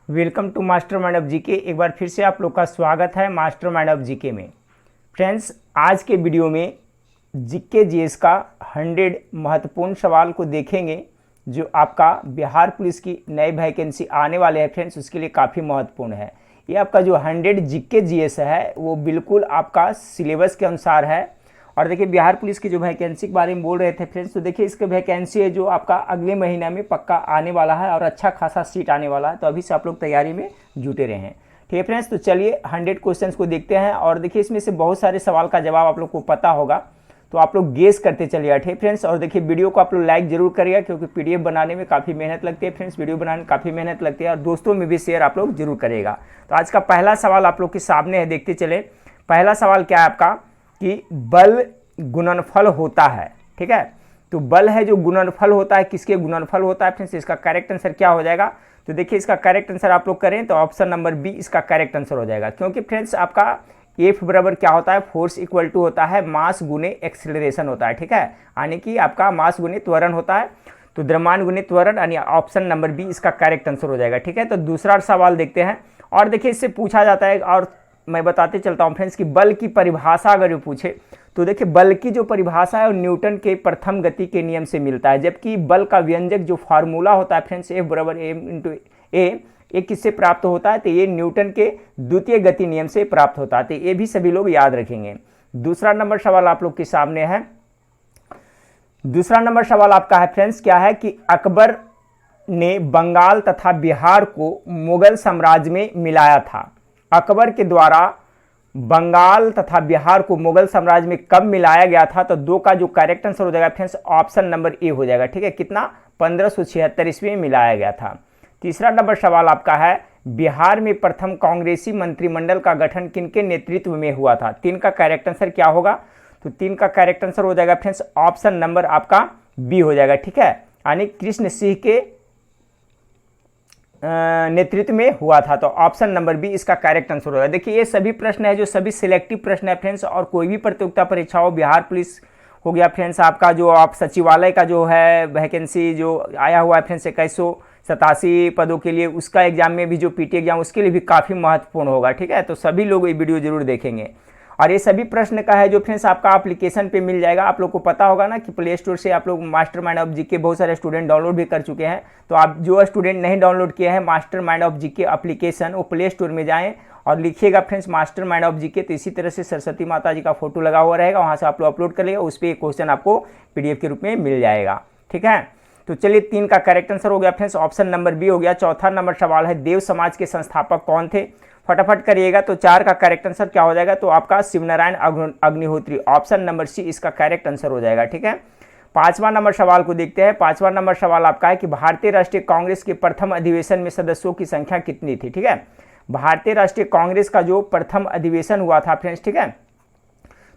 Welcome to master mind of GK. एक बार फिर से आप लोग का स्वागत है मास्टर माइंड ऑफ जीके में। फ्रेंड्स, आज के वीडियो में जीके जीएस का 100 महत्वपूर्ण सवाल को देखेंगे जो आपका बिहार पुलिस की नई वैकेंसी आने वाले हैं फ्रेंड्स, उसके लिए काफ़ी महत्वपूर्ण है। ये आपका जो 100 जीके जीएस है वो बिल्कुल आपका सिलेबस के अनुसार है। और देखिए, बिहार पुलिस की जो वैकेंसी के बारे में बोल रहे थे फ्रेंड्स, तो देखिए इसका वैकेंसी है जो आपका अगले महीना में पक्का आने वाला है और अच्छा खासा सीट आने वाला है। तो अभी से आप लोग तैयारी में जुटे रहें, ठीक है फ्रेंड्स। तो चलिए 100 क्वेश्चंस को देखते हैं और देखिए इसमें से बहुत सारे सवाल का जवाब आप लोग को पता होगा, तो आप लोग गेस करते चलिएगा, ठीक है फ्रेंड्स। और देखिए वीडियो को आप लोग लाइक जरूर करिएगा क्योंकि पीडीएफ बनाने में काफ़ी मेहनत लगती है फ्रेंड्स, वीडियो बनाने में काफ़ी मेहनत लगती है। और दोस्तों में भी शेयर आप लोग जरूर करिएगा। तो आज का पहला सवाल आप लोग के सामने है, देखते चले। पहला सवाल क्या है आपका कि बल गुणनफल होता है, ठीक है। तो बल है जो गुणनफल होता है, किसके गुणनफल होता है फ्रेंड्स, इसका करेक्ट आंसर क्या हो जाएगा। तो देखिए इसका करेक्ट आंसर आप लोग करें तो ऑप्शन नंबर बी इसका करेक्ट आंसर हो जाएगा। क्योंकि फ्रेंड्स आपका एफ बराबर क्या होता है, फोर्स इक्वल टू होता है मास गुने एक्सेलरेशन होता है, ठीक है। यानी कि आपका मास गुने त्वरण होता है, तो द्रव्यमान गुने त्वरण, यानी ऑप्शन नंबर बी इसका करेक्ट आंसर हो जाएगा, ठीक है। तो दूसरा सवाल देखते हैं। और देखिए इससे पूछा जाता है, और मैं बताते चलता हूँ फ्रेंड्स कि बल की परिभाषा अगर ये पूछे तो देखिए बल की जो परिभाषा है वो न्यूटन के प्रथम गति के नियम से मिलता है, जबकि बल का व्यंजक जो फार्मूला होता है फ्रेंड्स, एफ बराबर एम इंटू ए, ये किससे प्राप्त होता है, तो ये न्यूटन के द्वितीय गति नियम से प्राप्त होता है। तो ये भी सभी लोग याद रखेंगे। दूसरा नंबर सवाल आप लोग के सामने है। दूसरा नंबर सवाल आपका है फ्रेंड्स, क्या है कि अकबर ने बंगाल तथा बिहार को मुगल साम्राज्य में मिलाया था। अकबर के द्वारा बंगाल तथा बिहार को मुगल साम्राज्य में कब मिलाया गया था, तो दो का जो करेक्ट आंसर हो जाएगा फ्रेंड्स ऑप्शन नंबर ए हो जाएगा, ठीक है। कितना, 1576 ईस्वी में मिलाया गया था। तीसरा नंबर सवाल आपका है, बिहार में प्रथम कांग्रेसी मंत्रिमंडल का गठन किनके नेतृत्व में हुआ था। तीन का करेक्ट आंसर क्या होगा, तो तीन का करेक्ट आंसर हो जाएगा फ्रेंड्स ऑप्शन नंबर आपका बी हो जाएगा, ठीक है। यानी कृष्ण सिंह के नेतृत्व में हुआ था, तो ऑप्शन नंबर बी इसका करेक्ट आंसर होगा। देखिए ये सभी प्रश्न है जो सभी सिलेक्टिव प्रश्न है फ्रेंड्स, और कोई भी प्रतियोगिता परीक्षा हो, बिहार पुलिस हो गया फ्रेंड्स आपका, जो आप सचिवालय का जो है वैकेंसी जो आया हुआ है फ्रेंड्स 2187 पदों के लिए, उसका एग्जाम में भी जो पीटी एग्जाम उसके लिए भी काफ़ी महत्वपूर्ण होगा, ठीक है। तो सभी लोग ये वीडियो जरूर देखेंगे। और ये सभी प्रश्न का है जो फ्रेंड्स आपका एप्लीकेशन पे मिल जाएगा। आप लोग को पता होगा ना कि प्ले स्टोर से आप लोग मास्टर माइंड ऑफ जीके बहुत सारे स्टूडेंट डाउनलोड भी कर चुके हैं। तो आप जो स्टूडेंट नहीं डाउनलोड किए हैं master mind of GK application, वो प्ले स्टोर में जाएं और लिखिएगा friends master mind of GK. तो इसी तरह से सरस्वती माता जी का फोटो लगा हुआ रहेगा, वहाँ से आप लोग अपलोड कर लिएगा, उस पर एक क्वेश्चन आपको पीडीएफ के रूप में मिल जाएगा, ठीक है। तो चलिए तीन का करेक्ट आंसर हो गया फ्रेंड्स ऑप्शन नंबर बी हो गया। चौथा नंबर सवाल है, देव समाज के संस्थापक कौन थे, फटाफट करिएगा। तो चार का करेक्ट आंसर क्या हो जाएगा, तो आपका Shivnarayan Agnihotri, option number C इसका करेक्ट आंसर हो जाएगा, ठीक है। पांचवा नंबर सवाल को देखते हैं। पांचवा नंबर सवाल आपका है कि भारतीय राष्ट्रीय कांग्रेस के प्रथम अधिवेशन में सदस्यों की संख्या कितनी थी, ठीक है। भारतीय राष्ट्रीय कांग्रेस का जो प्रथम अधिवेशन हुआ था फ्रेंड्स, ठीक है,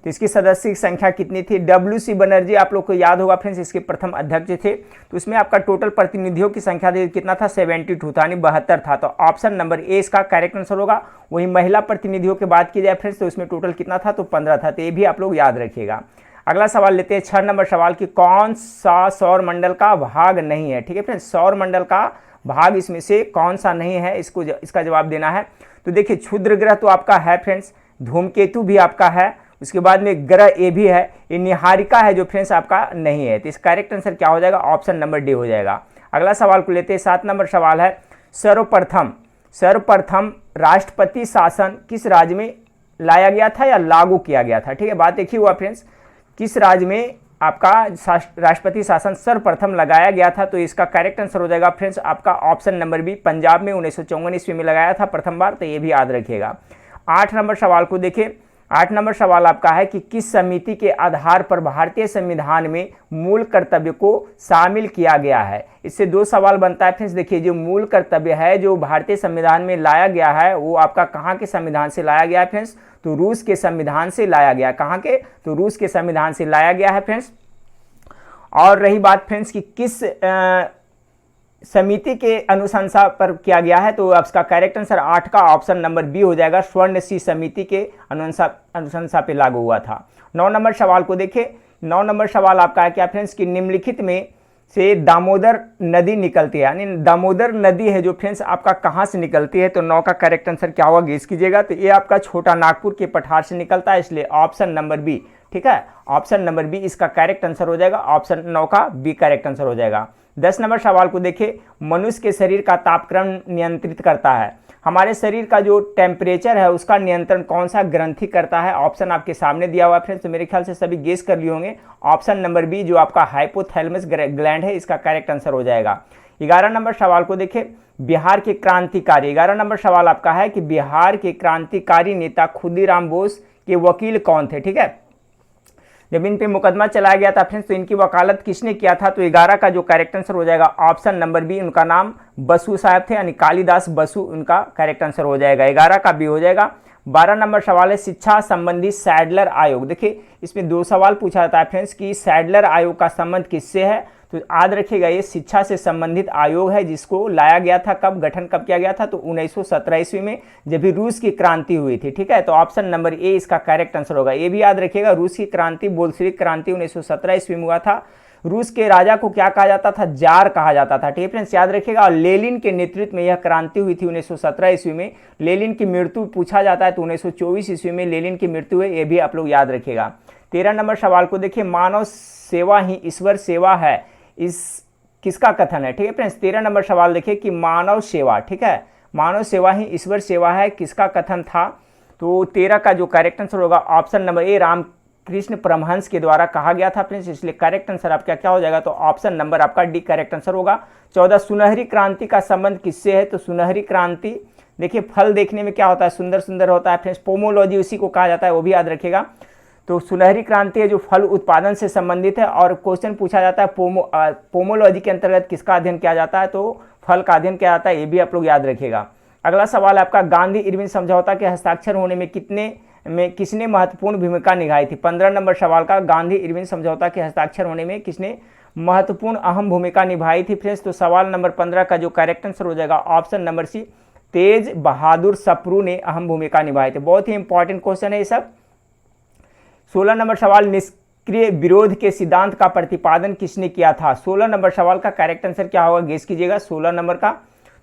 तो इसकी सदस्य की संख्या कितनी थी। WC बनर्जी आप लोग को याद होगा फ्रेंड्स, इसके प्रथम अध्यक्ष थे। तो उसमें आपका टोटल प्रतिनिधियों की संख्या कितना था, 72 था, यानी 72 था। तो ऑप्शन नंबर ए इसका करेक्ट आंसर होगा। वही महिला प्रतिनिधियों की बात की जाए फ्रेंड्स तो उसमें टोटल कितना था, तो 15 था। तो ये भी आप लोग याद रखिएगा। अगला सवाल लेते हैं 6 नंबर सवाल की, कौन सा सौर मंडल का भाग नहीं है, ठीक है फ्रेंड्स। सौर मंडल का भाग इसमें से कौन सा नहीं है, इसका जवाब देना है। तो देखिए क्षुद्र ग्रह तो आपका है फ्रेंड्स, धूमकेतु भी आपका है, उसके बाद में ग्रह ए भी है, ये निहारिका है जो फ्रेंड्स आपका नहीं है। तो इसका करेक्ट आंसर क्या हो जाएगा, ऑप्शन नंबर डी हो जाएगा। अगला सवाल को लेते हैं 7 नंबर सवाल है, सर्वप्रथम राष्ट्रपति शासन किस राज्य में लाया गया था या लागू किया गया था, ठीक है। बात देखिए हुआ फ्रेंड्स, किस राज्य में आपका राष्ट्रपति शासन सर्वप्रथम लगाया गया था, तो इसका करेक्ट आंसर हो जाएगा फ्रेंड्स आपका ऑप्शन नंबर बी, पंजाब में 1954 ईस्वी में लगाया था प्रथम बार। तो ये भी याद रखिएगा। 8 नंबर सवाल को देखिए। 8 नंबर सवाल आपका है कि किस समिति के आधार पर भारतीय संविधान में मूल कर्तव्य को शामिल किया गया है। इससे दो सवाल बनता है फ्रेंड्स। देखिए जो मूल कर्तव्य है जो भारतीय संविधान में लाया गया है वो आपका कहाँ के संविधान से लाया गया है फ्रेंड्स, तो रूस के संविधान से लाया गया। कहाँ के, तो रूस के संविधान से लाया गया है फ्रेंड्स। और रही बात फ्रेंड्स कि किस समिति के अनुशंसा पर किया गया है, तो आपका करेक्ट आंसर 8 का ऑप्शन नंबर बी हो जाएगा, स्वर्ण सी समिति के अनुशंसा पे लागू हुआ था। 9 नंबर सवाल को देखिए। 9 नंबर सवाल आपका है क्या फ्रेंड्स कि निम्नलिखित में से दामोदर नदी निकलती है, यानी दामोदर नदी है जो फ्रेंड्स आपका कहाँ से निकलती है, तो 9 का करेक्ट आंसर क्या होगा गेस कीजिएगा। तो ये आपका छोटा नागपुर के पठार से निकलता है, इसलिए ऑप्शन नंबर बी, ठीक है, ऑप्शन नंबर बी इसका करेक्ट आंसर हो जाएगा, ऑप्शन 9 का बी करेक्ट आंसर हो जाएगा। 10 नंबर सवाल को देखिए, मनुष्य के शरीर का तापक्रम नियंत्रित करता है। हमारे शरीर का जो टेम्परेचर है उसका नियंत्रण कौन सा ग्रंथि करता है, ऑप्शन आपके सामने दिया हुआ है फ्रेंड्स, तो मेरे ख्याल से सभी गेस कर लिए होंगे। ऑप्शन नंबर बी जो आपका हाइपोथैलेमस ग्लैंड है, इसका करेक्ट आंसर हो जाएगा। 11 नंबर सवाल को देखिए, बिहार के क्रांतिकारी, 11 नंबर सवाल आपका है कि बिहार के क्रांतिकारी नेता खुदीराम बोस के वकील कौन थे, ठीक है। जब इन पे मुकदमा चलाया गया था फ्रेंड्स, तो इनकी वकालत किसने किया था, तो 11 का जो करेक्ट आंसर हो जाएगा ऑप्शन नंबर बी, उनका नाम बसु साहब थे, यानी कालिदास बसु उनका करेक्ट आंसर हो जाएगा, 11 का बी हो जाएगा। 12 नंबर सवाल है शिक्षा संबंधी सैडलर आयोग। देखिए इसमें 2 सवाल पूछा जाता है फ्रेंड्स कि सैडलर आयोग का संबंध किससे है, तो याद रखिएगा ये शिक्षा से संबंधित आयोग है, जिसको लाया गया था, कब गठन कब किया गया था, तो 1917 ईस्वी में, जब भी रूस की क्रांति हुई थी, ठीक है। तो ऑप्शन नंबर ए इसका करेक्ट आंसर होगा। ये भी याद रखिएगा, रूस की क्रांति बोल्शेविक क्रांति 1917 ईस्वी में हुआ था। रूस के राजा को क्या कहा जाता था, जार कहा जाता था, ठीक है फ्रेंड्स, याद रखिएगा। और लेनिन के नेतृत्व में यह क्रांति हुई थी 1917 ईस्वी में। लेनिन की मृत्यु पूछा जाता है तो 1924 ईस्वी में लेनिन की मृत्यु है, ये भी आप लोग याद रखिएगा। 13 नंबर सवाल को देखिए, मानव सेवा ही ईश्वर सेवा है, इस किसका कथन है, ठीक है फ्रेंड्स। 13 नंबर सवाल देखिए कि मानव सेवा, ठीक है, मानव सेवा ही ईश्वर सेवा है, किसका कथन था, तो 13 का जो करेक्ट आंसर होगा option number A, Ramakrishna Paramhansa के द्वारा कहा गया था फ्रेंड्स, इसलिए करेक्ट आंसर आपका क्या हो जाएगा, तो ऑप्शन नंबर आपका डी करेक्ट आंसर होगा। 14 सुनहरी क्रांति का संबंध किससे है, तो सुनहरी क्रांति देखिए फल देखने में क्या होता है, सुंदर सुंदर होता है फ्रेंड्स, पोमोलॉजी उसी को कहा जाता है, वो भी याद रखिएगा। तो सुनहरी क्रांति है जो फल उत्पादन से संबंधित है, और क्वेश्चन पूछा जाता है पोमोलॉजी के अंतर्गत किसका अध्ययन किया जाता है, तो फल का अध्ययन किया जाता है, ये भी आप लोग याद रखिएगा। अगला सवाल आपका, गांधी इरविन समझौता के हस्ताक्षर होने में किसने महत्वपूर्ण भूमिका निभाई थी। 15 नंबर सवाल का, गांधी इरविन समझौता के हस्ताक्षर होने में किसने महत्वपूर्ण अहम भूमिका निभाई थी फ्रेंड्स, तो सवाल नंबर 15 का जो करेक्ट आंसर हो जाएगा ऑप्शन नंबर सी, तेज बहादुर सप्रू ने अहम भूमिका निभाई थी। बहुत ही इंपॉर्टेंट क्वेश्चन है ये सब। 16 नंबर सवाल, निष्क्रिय विरोध के सिद्धांत का प्रतिपादन किसने किया था। 16 नंबर सवाल का करेक्ट आंसर क्या होगा, गेस कीजिएगा 16 नंबर का,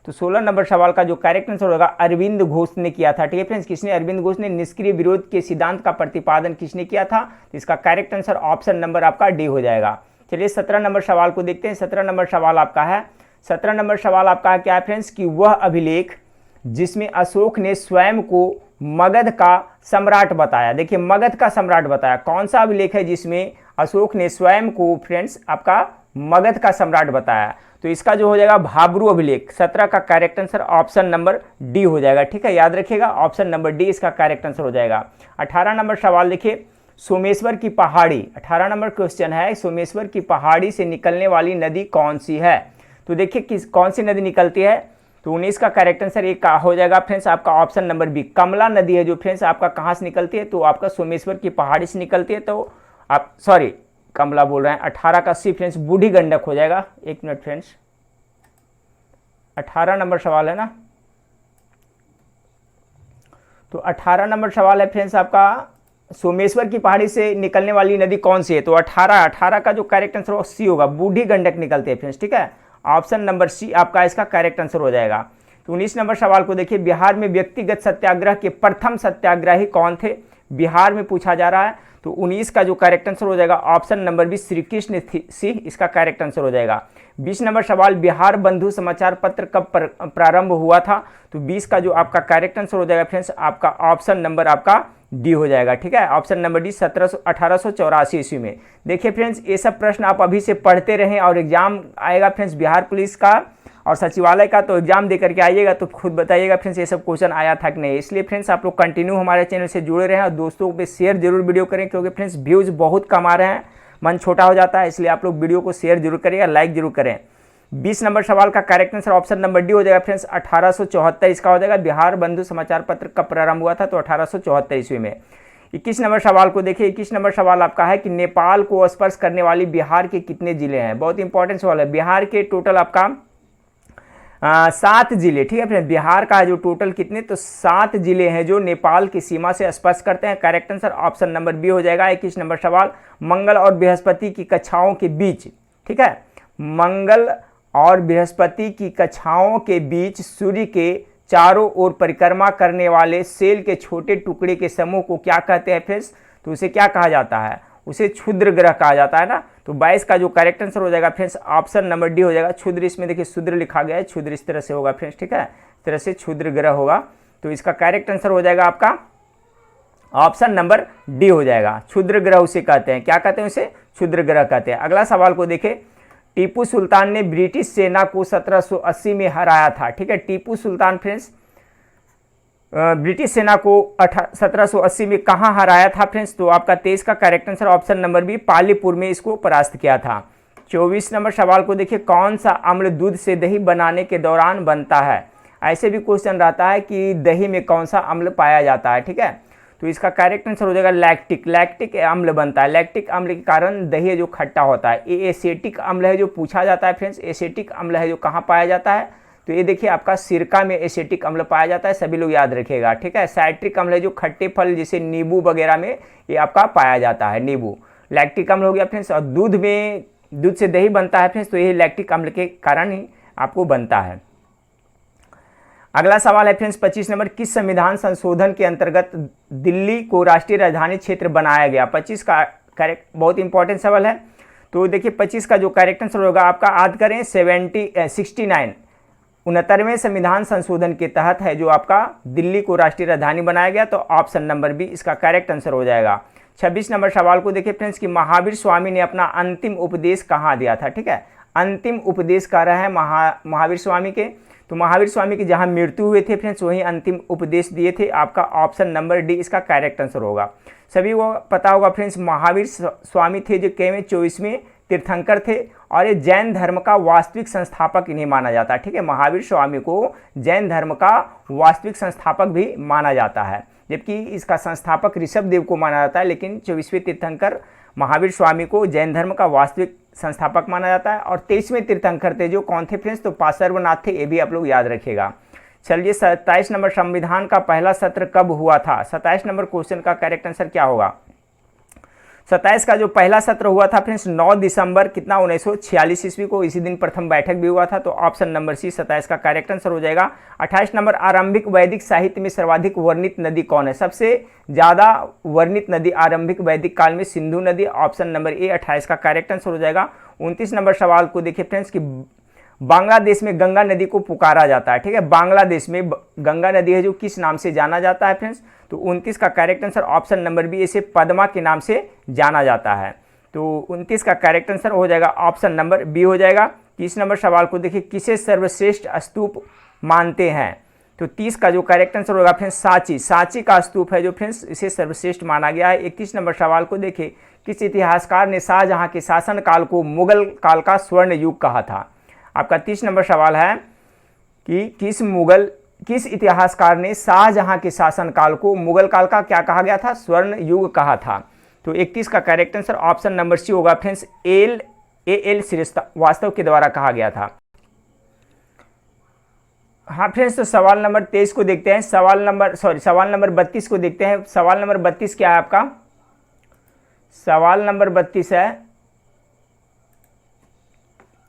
तो 16 नंबर सवाल का जो करेक्ट आंसर होगा अरविंद घोष ने किया था, ठीक है फ्रेंड्स। किसने, अरविंद घोष ने निष्क्रिय विरोध के सिद्धांत का प्रतिपादन किसने किया था, तो इसका करेक्ट आंसर ऑप्शन नंबर आपका डी हो जाएगा। चलिए 17 नंबर सवाल को देखते हैं। 17 नंबर सवाल आपका है, 17 नंबर सवाल आपका है क्या है फ्रेंड्स, कि वह अभिलेख जिसमें अशोक ने स्वयं को मगध का सम्राट बताया। देखिए मगध का सम्राट बताया, कौन सा अभिलेख है जिसमें अशोक ने स्वयं को फ्रेंड्स आपका मगध का सम्राट बताया, तो इसका जो हो जाएगा भाब्रू अभिलेख। 17 का correct answer option number D हो जाएगा, ठीक है, याद रखिएगा ऑप्शन नंबर डी इसका करेक्ट आंसर हो जाएगा। 18 नंबर सवाल देखिए, सोमेश्वर की पहाड़ी, 18 नंबर क्वेश्चन है, सोमेश्वर की पहाड़ी से निकलने वाली नदी कौन सी है, तो देखिए कौन सी नदी निकलती है, तो 19 का करेक्ट आंसर एक का हो जाएगा फ्रेंड्स आपका ऑप्शन नंबर बी, कमला नदी है जो फ्रेंड्स आपका कहाँ से निकलती है, तो आपका सोमेश्वर की पहाड़ी से निकलती है, तो आप सॉरी कमला बोल रहे हैं। 18 का सी फ्रेंड्स बूढ़ी गंडक हो जाएगा। एक मिनट फ्रेंड्स, 18 नंबर सवाल है ना, तो 18 नंबर सवाल है फ्रेंड्स आपका, सोमेश्वर की पहाड़ी से निकलने वाली नदी कौन सी है, तो 18 का जो करेक्ट आंसर सी होगा, बूढ़ी गंडक निकलती है फ्रेंड्स, ठीक है, ऑप्शन नंबर सी आपका इसका करेक्ट आंसर हो जाएगा। तो 19 नंबर सवाल को देखिए, बिहार में व्यक्तिगत सत्याग्रह के प्रथम सत्याग्रही कौन थे, बिहार में पूछा जा रहा है, तो 19 का जो करेक्ट आंसर हो जाएगा option number B, Shri Krishna Singh इसका करेक्ट आंसर हो जाएगा। 20 नंबर सवाल, बिहार बंधु समाचार पत्र कब प्रारंभ हुआ था, तो 20 का जो आपका करेक्ट आंसर हो जाएगा फ्रेंड्स आपका ऑप्शन नंबर आपका डी हो जाएगा, ठीक है, ऑप्शन नंबर डी 1884 ईस्वी में। देखिए फ्रेंड्स ये सब प्रश्न आप अभी से पढ़ते रहें, और एग्जाम आएगा फ्रेंड्स बिहार पुलिस का और सचिवालय का, तो एग्जाम दे करके आइएगा तो खुद बताइएगा फ्रेंड्स ये सब क्वेश्चन आया था कि नहीं। इसलिए फ्रेंड्स आप लोग कंटिन्यू हमारे चैनल से जुड़े रहें और दोस्तों पे शेयर जरूर वीडियो करें, क्योंकि फ्रेंड्स व्यूज़ बहुत कम आ रहे हैं, मन छोटा हो जाता है, इसलिए आप लोग वीडियो को शेयर जरूर करिएगा, लाइक जरूर करें। 20 नंबर सवाल का correct answer option number D हो जाएगा फ्रेंड्स 1874 इसका हो जाएगा। बिहार बंधु समाचार पत्र कब प्रारंभ हुआ था, तो 1874 ईस्वी में। 21 नंबर सवाल को देखिए, 21 नंबर सवाल आपका है कि नेपाल को स्पर्श करने वाली बिहार के कितने जिले हैं, बहुत इंपॉर्टेंट सवाल है। बिहार के टोटल आपका 7 जिले, ठीक है फ्रेंड, बिहार का जो टोटल कितने, तो 7 जिले हैं जो नेपाल की सीमा से स्पर्श करते हैं। Correct answer option number B हो जाएगा। 21 नंबर सवाल, मंगल और बृहस्पति की कक्षाओं के बीच, ठीक है, मंगल और बृहस्पति की कक्षाओं के बीच सूर्य के चारों ओर परिक्रमा करने वाले सेल के छोटे टुकड़े के समूह को क्या कहते हैं फ्रेंड्स? तो उसे क्या कहा जाता है? उसे क्षुद्र ग्रह कहा जाता है ना। तो 22 का जो करेक्ट आंसर हो जाएगा फ्रेंड्स ऑप्शन नंबर डी हो जाएगा। क्षुद्र, इसमें देखिए क्षुद्र लिखा गया है, क्षुद्र इस तरह से होगा फ्रेंड्स, ठीक है, इस तरह से क्षुद्र ग्रह होगा। तो इसका करेक्ट आंसर हो जाएगा आपका ऑप्शन नंबर डी हो जाएगा। क्षुद्र ग्रह उसे कहते हैं, क्या कहते हैं उसे? क्षुद्र ग्रह कहते हैं। अगला सवाल को देखें, टीपू सुल्तान ने ब्रिटिश सेना को 1780 में हराया था, ठीक है। टीपू सुल्तान फ्रेंड्स ब्रिटिश सेना को 1780 में कहाँ हराया था फ्रेंड्स? तो आपका 23 का correct answer option number B, Palipur में इसको परास्त किया था। 24 नंबर सवाल को देखिए, कौन सा अम्ल दूध से दही बनाने के दौरान बनता है? ऐसे भी क्वेश्चन रहता है कि दही में कौन सा अम्ल पाया जाता है, ठीक है। तो इसका करेक्ट आंसर हो जाएगा लैक्टिक। लैक्टिक अम्ल बनता है, लैक्टिक अम्ल के कारण दही जो खट्टा होता है। ये एसेटिक अम्ल है जो पूछा जाता है फ्रेंड्स, एसेटिक अम्ल है जो कहाँ पाया जाता है? तो ये देखिए आपका सिरका में एसेटिक अम्ल पाया जाता है, सभी लोग याद रखिएगा, ठीक है। साइट्रिक अम्ल है जो खट्टे फल जैसे नींबू वगैरह में ये आपका पाया जाता है, नींबू। लैक्टिक अम्ल हो गया फ्रेंड्स। और दूध से दही बनता है फ्रेंड्स, तो ये लैक्टिक अम्ल के कारण ही आपको बनता है। अगला सवाल है फ्रेंड्स 25 नंबर, किस संविधान संशोधन के अंतर्गत दिल्ली को राष्ट्रीय राजधानी क्षेत्र बनाया गया? 25 का करेक्ट, बहुत इंपॉर्टेंट सवाल है। तो देखिए 25 का जो करेक्ट आंसर होगा आपका, याद करें 69 69वें संविधान संशोधन के तहत है जो आपका दिल्ली को राष्ट्रीय राजधानी बनाया गया। तो ऑप्शन नंबर बी इसका करेक्ट आंसर हो जाएगा। 26 नंबर सवाल को देखिए फ्रेंड्स कि महावीर स्वामी ने अपना अंतिम उपदेश कहाँ दिया था, ठीक है। अंतिम उपदेश कर रहे हैं महावीर स्वामी के। तो महावीर स्वामी की जहाँ मृत्यु हुए थे फ्रेंड्स, वहीं अंतिम उपदेश दिए थे। आपका ऑप्शन नंबर डी इसका करेक्ट आंसर होगा। सभी को पता होगा फ्रेंड्स, महावीर स्वामी थे जो 24वें तीर्थंकर थे और ये जैन धर्म का वास्तविक संस्थापक इन्हें माना जाता है, ठीक है। महावीर स्वामी को जैन धर्म का वास्तविक संस्थापक भी माना जाता है, जबकि इसका संस्थापक ऋषभ देव को माना जाता है, लेकिन 24वें तीर्थंकर महावीर स्वामी को जैन धर्म का वास्तविक संस्थापक माना जाता है। और 23वें तीर्थंकर थे जो कौन थे फ्रेंड्स? तो पार्श्वनाथ थे, ये भी आप लोग याद रखिएगा। चलिए 27 नंबर, संविधान का पहला सत्र कब हुआ था? 27 नंबर क्वेश्चन का करेक्ट आंसर क्या होगा? 27 का जो पहला सत्र हुआ था फ्रेंड्स 9 दिसंबर कितना 1946 ईस्वी को, इसी दिन प्रथम बैठक भी हुआ था। तो ऑप्शन नंबर सी 27 का करेक्ट आंसर हो जाएगा। 28 नंबर, आरंभिक वैदिक साहित्य में सर्वाधिक वर्णित नदी कौन है? सबसे ज्यादा वर्णित नदी आरंभिक वैदिक काल में सिंधु नदी, ऑप्शन नंबर ए 28 का करेक्ट आंसर हो जाएगा। 29 नंबर सवाल को देखिए फ्रेंड्स कि बांग्लादेश में गंगा नदी को पुकारा जाता है, ठीक है। बांग्लादेश में गंगा नदी है जो किस नाम से जाना जाता है फ्रेंड्स? तो 29 का correct answer option number B, इसे पद्मा के नाम से जाना जाता है। तो 29 का करेक्ट आंसर हो जाएगा ऑप्शन नंबर बी हो जाएगा। 30 नंबर सवाल को देखिए, किसे सर्वश्रेष्ठ स्तूप मानते हैं? तो 30 का जो करेक्ट आंसर होगा फ्रेंड्स सांची का स्तूप है जो फ्रेंड्स इसे सर्वश्रेष्ठ माना गया है। 31 नंबर सवाल को देखिए, किस इतिहासकार ने शाहजहां के शासन काल को मुगल काल का स्वर्ण युग कहा था? आपका 30 नंबर सवाल है कि किस इतिहासकार ने शाहजहां के शासनकाल को मुगल काल का क्या कहा गया था? स्वर्ण युग कहा था। तो 31 का correct answer option number C होगा फ्रेंड्स, एल श्रीवास्तव के द्वारा कहा गया था। हाँ फ्रेंड्स, तो सवाल नंबर 23 को देखते हैं। सवाल नंबर 32 को देखते हैं। सवाल नंबर 32 क्या है आपका? सवाल नंबर 32 है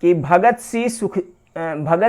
कि भगत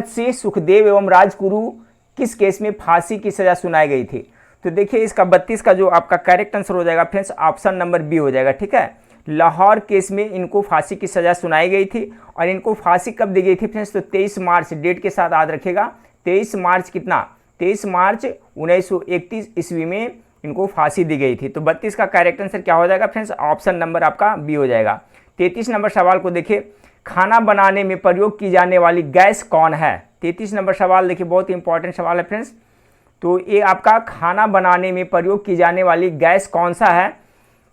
सिंह सुखदेव एवं राजगुरु किस केस में फांसी की सजा सुनाई गई थी? तो देखिए इसका 32 का जो आपका करेक्ट आंसर हो जाएगा फ्रेंड्स ऑप्शन नंबर बी हो जाएगा, ठीक है। लाहौर केस में इनको फांसी की सजा सुनाई गई थी। और इनको फांसी कब दी गई थी फ्रेंड्स? तो 23 मार्च, डेट के साथ याद रखिएगा। 23 मार्च कितना? 23 मार्च 1931 ईस्वी में इनको फांसी दी गई थी। तो 32 का करेक्ट आंसर क्या हो जाएगा फ्रेंड्स? ऑप्शन नंबर आपका बी हो जाएगा। 33 नंबर सवाल को देखिए, खाना बनाने में प्रयोग की जाने वाली गैस कौन है? 33 नंबर सवाल देखिए, बहुत इंपॉर्टेंट सवाल है फ्रेंड्स। तो ये आपका खाना बनाने में प्रयोग की जाने वाली गैस कौन सा है?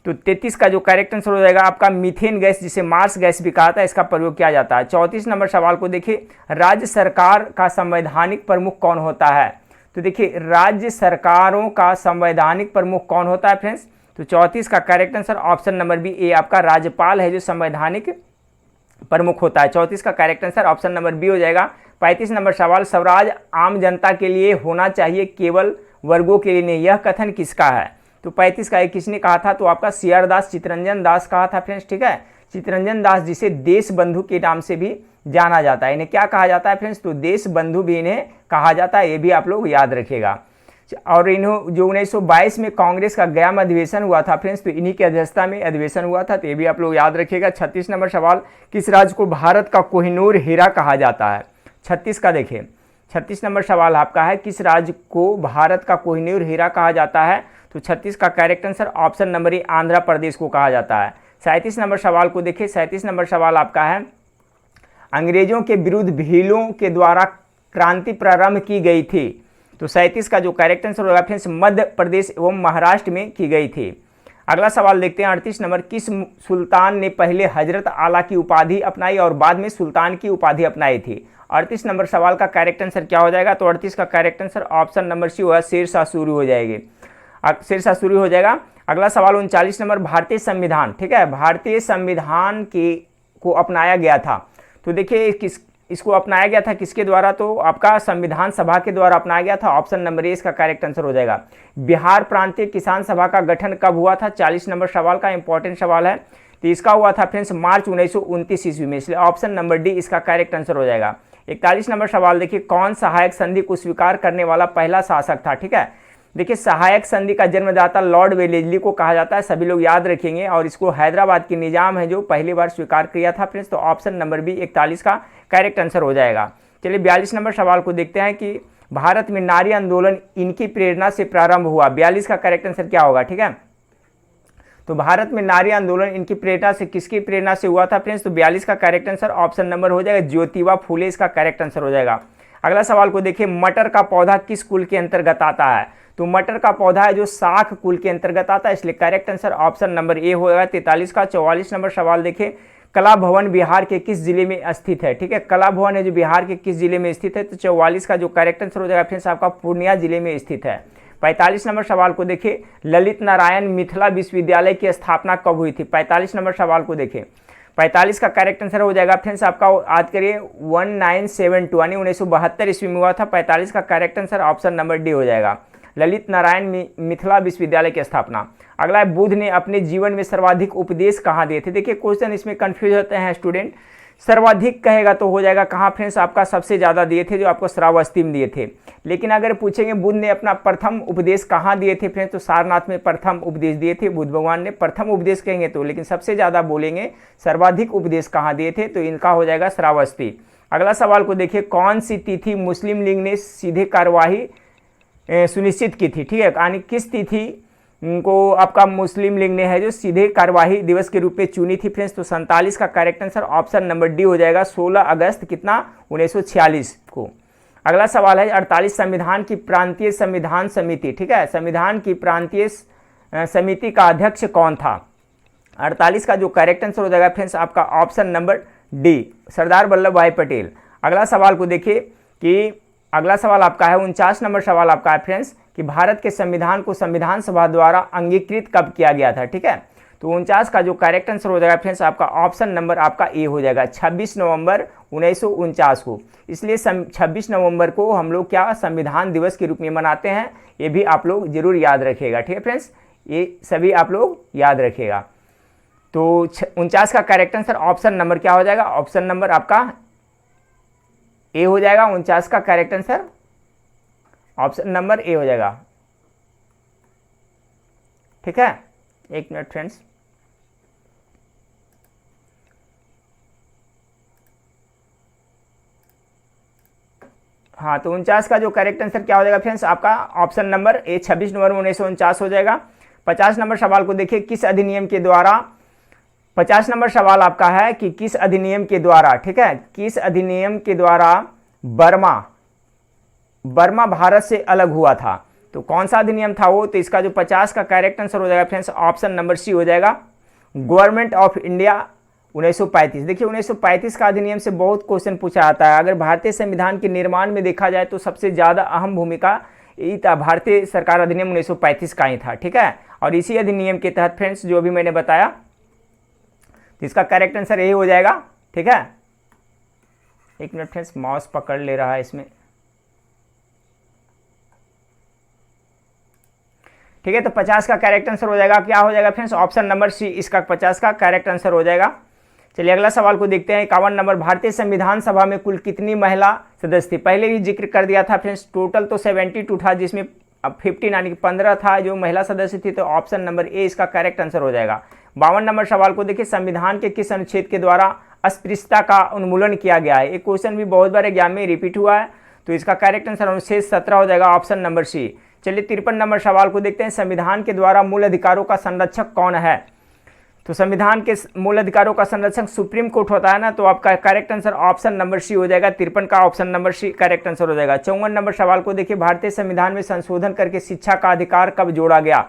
तो 33 का जो करेक्ट आंसर हो जाएगा आपका मीथेन गैस, जिसे मार्स गैस भी कहा था, इसका प्रयोग किया जाता है। 34 नंबर सवाल को देखिए, राज्य सरकार का संवैधानिक प्रमुख कौन होता है? तो देखिए राज्य सरकारों का संवैधानिक प्रमुख कौन होता है फ्रेंड्स? तो 34 का correct answer option number B, ए आपका राज्यपाल है जो संवैधानिक प्रमुख होता है। 34 का correct answer option number B हो जाएगा। 35 नंबर सवाल, स्वराज आम जनता के लिए होना चाहिए, केवल वर्गों के लिए नहीं, यह कथन किसका है? तो 35 का किसने कहा था? तो आपका सीआर दास, चितरंजन दास कहा था फ्रेंड्स, ठीक है। चितरंजन दास जिसे देश बंधु के नाम से भी जाना जाता है। इन्हें क्या कहा जाता है फ्रेंड्स? तो देश बंधु भी इन्हें कहा जाता है, ये भी आप लोग याद रखिएगा। और इन्हों जो 1922 में कांग्रेस का गया में अधिवेशन हुआ था फ्रेंड्स, तो इन्हीं की अध्यक्षता में अधिवेशन हुआ था, तो ये भी आप लोग याद रखिएगा। 36 नंबर सवाल, किस राज्य को भारत का कोहिनूर हीरा कहा जाता है? 36 का देखिए, 36 नंबर सवाल आपका है, किस राज्य को भारत का कोहिनूर हीरा कहा जाता है? तो 36 का correct answer option number A Andhra Pradesh को कहा जाता है। 37 नंबर सवाल को देखिए, 37 नंबर सवाल आपका है, अंग्रेजों के विरुद्ध भीलों के द्वारा क्रांति प्रारंभ की गई थी। तो 37 का जो करेक्ट आंसर होगा फ्रेंड्स मध्य प्रदेश एवं महाराष्ट्र में की गई थी। अगला सवाल देखते हैं 38 नंबर, किस सुल्तान ने पहले हजरत आला की उपाधि अपनाई और बाद में सुल्तान की उपाधि अपनाई थी? 38 नंबर सवाल का करेक्ट आंसर क्या हो जाएगा? तो 38 का correct answer option number C होगा, शेरशाह सूरी हो जाएगी, शेरशाह सूरी हो जाएगा। अगला सवाल 39 नंबर, भारतीय संविधान, ठीक है, भारतीय संविधान को अपनाया गया था। तो देखिए इसको अपनाया गया था किसके द्वारा? तो आपका संविधान सभा के द्वारा अपनाया गया था, ऑप्शन नंबर ए इसका करेक्ट आंसर हो जाएगा। बिहार प्रांतीय किसान सभा का गठन कब हुआ था? 40 नंबर सवाल का इंपॉर्टेंट सवाल है, तो इसका हुआ था फ्रेंड्स मार्च 1929 ईस्वी में, इसलिए ऑप्शन नंबर डी इसका करेक्ट आंसर हो जाएगा। 41 नंबर सवाल देखिए, कौन सहायक संधि को स्वीकार करने वाला पहला शासक था? ठीक है, देखिए सहायक संधि का जन्मदाता लॉर्ड वेलेस्ली को कहा जाता है, सभी लोग याद रखेंगे, और इसको हैदराबाद की निजाम है जो पहली बार स्वीकार किया था फ्रेंड्स, तो ऑप्शन नंबर बी 41 का करेक्ट आंसर हो जाएगा। चलिए 42 नंबर सवाल को देखते हैं कि भारत में नारी आंदोलन इनकी प्रेरणा से प्रारंभ हुआ। 42 का करेक्ट आंसर क्या होगा? ठीक है, तो भारत में नारी आंदोलन इनकी प्रेरणा से, किसकी प्रेरणा से हुआ था फ्रेंड्स? तो 42 का करेक्ट आंसर ऑप्शन नंबर हो जाएगा ज्योतिबा फूले, इसका करेक्ट आंसर हो जाएगा। अगला सवाल को देखिए, मटर का पौधा किस कुल के अंतर्गत आता है? तो मटर का पौधा है जो शाख कुल के अंतर्गत आता है, इसलिए करेक्ट आंसर ऑप्शन नंबर ए होगा 43 का। 44 नंबर सवाल देखिए, कला भवन बिहार के किस जिले में स्थित है? ठीक है, कला भवन है जो बिहार के किस जिले में स्थित है? तो 44 का जो करेक्ट आंसर हो जाएगा फ्रेंड्स आपका पूर्णिया जिले में स्थित है। 45 नंबर सवाल को देखिए, ललित नारायण मिथिला विश्वविद्यालय की स्थापना कब हुई थी? 45 नंबर सवाल को देखिए, 45 का करेक्ट आंसर हो जाएगा फ्रेंड्स आपका, आज करिए 1972 यानी 1972 ईस्वी में हुआ था। 45 का correct answer option number D हो जाएगा, ललित नारायण मिथिला विश्वविद्यालय की स्थापना। अगला है, बुद्ध ने अपने जीवन में सर्वाधिक उपदेश कहाँ दिए थे? देखिए क्वेश्चन इसमें कंफ्यूज होते हैं स्टूडेंट, सर्वाधिक कहेगा तो हो जाएगा कहाँ फ्रेंड्स आपका? सबसे ज़्यादा दिए थे जो आपको श्रावस्ती में दिए थे, लेकिन अगर पूछेंगे बुद्ध ने अपना प्रथम उपदेश कहाँ दिए थे फ्रेंड्स, तो सारनाथ में प्रथम उपदेश दिए थे बुद्ध भगवान ने, प्रथम उपदेश कहेंगे तो, लेकिन सबसे ज़्यादा बोलेंगे सर्वाधिक उपदेश कहाँ दिए थे, तो इनका हो जाएगा श्रावस्ती। अगला सवाल को देखिए, कौन सी तिथि मुस्लिम लीग ने सीधे कार्यवाही सुनिश्चित की थी? ठीक है, यानी किस तिथि को आपका मुस्लिम लीग ने है जो सीधे कार्यवाही दिवस के रूप में चुनी थी फ्रेंड्स? तो 47 का correct answer option number D हो जाएगा, 16 अगस्त कितना 1946 को। अगला सवाल है 48, संविधान की प्रांतीय संविधान समिति, ठीक है, संविधान की प्रांतीय समिति का अध्यक्ष कौन था? 48 का जो करेक्ट आंसर हो जाएगा फ्रेंड्स आपका option number D, Sardar Vallabh भाई पटेल। अगला सवाल को देखिए कि अगला सवाल आपका है 49 नंबर सवाल आपका है फ्रेंड्स कि भारत के संविधान को संविधान सभा द्वारा अंगीकृत कब किया गया था? ठीक है, तो 49 का जो करेक्ट आंसर हो जाएगा फ्रेंड्स आपका ऑप्शन नंबर आपका ए हो जाएगा, 26 नवंबर 1949 को। इसलिए 26 नवंबर को हम लोग क्या संविधान दिवस के रूप में मनाते हैं, ये भी आप लोग जरूर याद रखिएगा। ठीक है फ्रेंड्स, ये सभी आप लोग याद रखिएगा। तो 49 का करेक्ट आंसर ऑप्शन नंबर क्या हो जाएगा? ऑप्शन नंबर आपका ए हो जाएगा। 49 का करेक्ट आंसर ऑप्शन नंबर ए हो जाएगा। ठीक है, एक मिनट फ्रेंड्स, हाँ, तो 49 का जो करेक्ट आंसर क्या हो जाएगा फ्रेंड्स आपका ऑप्शन नंबर ए, 26 नवंबर 1949 हो जाएगा। 50 नंबर सवाल को देखिए, किस अधिनियम के द्वारा, 50 नंबर सवाल आपका है कि किस अधिनियम के द्वारा, ठीक है, किस अधिनियम के द्वारा बर्मा भारत से अलग हुआ था? तो कौन सा अधिनियम था वो? तो इसका जो 50 का करेक्ट आंसर हो जाएगा फ्रेंड्स ऑप्शन नंबर सी हो जाएगा, गवर्नमेंट ऑफ इंडिया 1935। देखिए 1935 का अधिनियम से बहुत क्वेश्चन पूछा जाता है। अगर भारतीय संविधान के निर्माण में देखा जाए तो सबसे ज़्यादा अहम भूमिका यही था, भारतीय सरकार अधिनियम 1935 का ही था। ठीक है, और इसी अधिनियम के तहत फ्रेंड्स जो भी मैंने बताया, तो इसका करेक्ट आंसर यही हो जाएगा। ठीक है, एक मिनट फ्रेंड्स, माउस पकड़ ले रहा है इसमें। ठीक है, तो 50 का करेक्ट आंसर हो जाएगा, क्या हो जाएगा फ्रेंड्स? ऑप्शन नंबर सी इसका 50 का करेक्ट आंसर हो जाएगा। चलिए अगला सवाल को देखते हैं। 51 नंबर, भारतीय संविधान सभा में कुल कितनी महिला सदस्य थी? पहले भी जिक्र कर दिया था फ्रेंड्स, टोटल तो 72 था, जिसमें अब 15 यानी कि 15 था जो महिला सदस्य थी, तो ऑप्शन नंबर ए इसका करेक्ट आंसर हो जाएगा। 52 नंबर सवाल को देखिए, संविधान के किस अनुच्छेद के द्वारा अस्पृश्यता का उन्मूलन किया गया है? एक क्वेश्चन भी बहुत बार एग्जाम में रिपीट हुआ है, तो इसका करेक्ट आंसर अनुच्छेद 17 हो जाएगा, ऑप्शन नंबर सी। चलिए 53 नंबर सवाल को देखते हैं, संविधान के द्वारा मूल अधिकारों का संरक्षक कौन है? तो संविधान के मूल अधिकारों का संरक्षक सुप्रीम कोर्ट होता है ना, तो आपका correct answer option number C हो जाएगा। 53 का option number C correct answer हो जाएगा। 54 नंबर सवाल को देखिए, भारतीय संविधान में संशोधन करके शिक्षा का अधिकार कब जोड़ा गया?